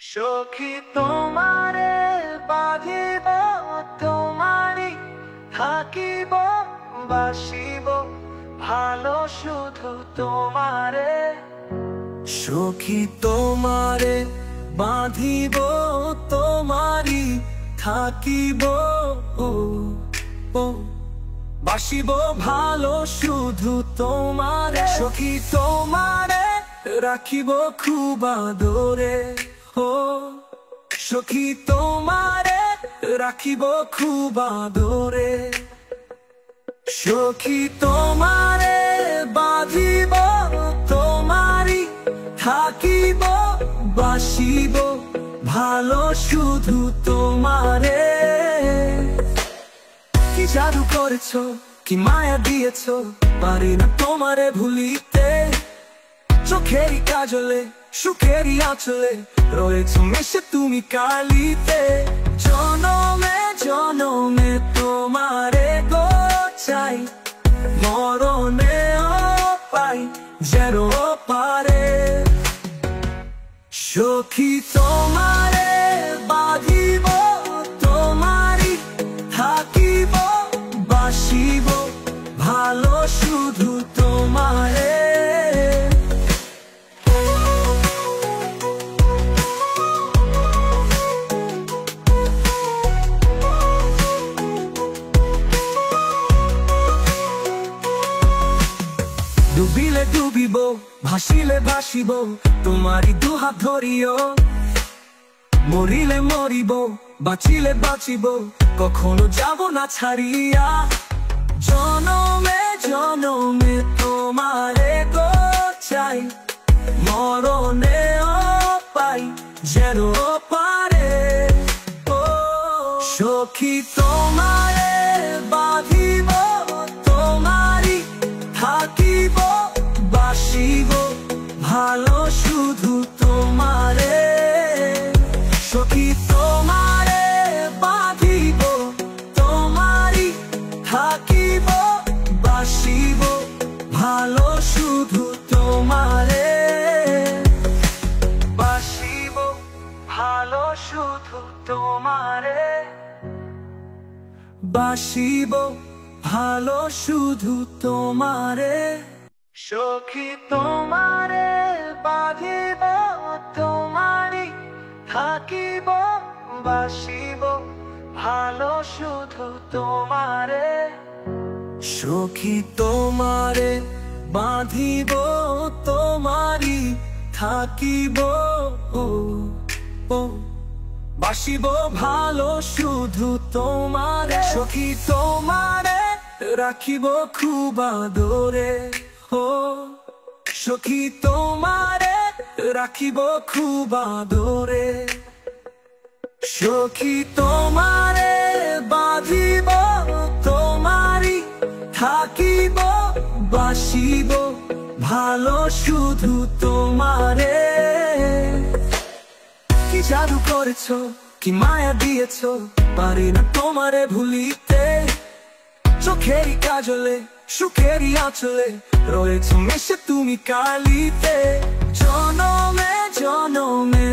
সখী তোমারে বাঁধিব, তোমারি থাকিব, বাসিব ভালো শুধু তোমারে। সখী তোমারে বাঁধিব, তোমারি থাকিব, বাসিব ভালো শুধু তোমারে। সখী তোমারে রাখিব খুব আদরে, সখী তোমারে রাখিব খুব আদরে। সখী তোমারে বাঁধিব, তোমারি থাকিব, বাসিব ভালো শুধু তোমারে। কি জাদু করেছো, কি মায়া দিয়েছো, পারি না তোমারে ভুলিতে। চোখেরই কাজলে, সুখেরই আঁচলে রয়েছো মিশে তুমি কালিতে। জনমে জনমে তোমারে গো চাই, মরণেও পাই যেন পারে। সখী তোমারে বাঁধিব, তোমারি থাকিব, বাসিব ভালো শুধু তোমারে। ডুবিলে ডুবিব, ভাসিলে ভাসিব, তোমারি দুহাত ধরিও। মরিলে মরিব, বাঁচিলে বাঁচিব, কখনো যাব না ছাড়িয়া। জনমে জনমে তোমারে গো চাই, মরণেও পাই যেন পারে। সখী তোমারে বাঁধিব, তোমারি থাকিব, বাসিব ভালো শুধু তোমারে। সখী তোমারে বাঁধিব, তোমারি থাকিব, বাসিব ভালো শুধু তোমারে। বাসিব ভালো শুধু তোমারে, বাসিব ভালো শুধু তোমারে। সখী তোমারে বাঁধিব, তোমারি থাকিব, বাসিব ভালো শুধু তোমারে। সখী তোমারে বাঁধিব, তোমারি থাকিব, বাসিব ভালো শুধু তোমারে। সখী তোমারে রাখিব খুব আদরে, সখী তোমারে রাখিব খুব আদরে। সখী তোমারে বাঁধিব, তোমারি থাকিব, বাসিব ভালো শুধু তোমারে। কি জাদু করেছো, কি মায়া দিয়েছো, পারি না তোমারে ভুলিতে। চোখেরই কাজলে, সুখেরই আঁচলে রয়েছো মিশে তুমি কালিতে। জনমে জনমে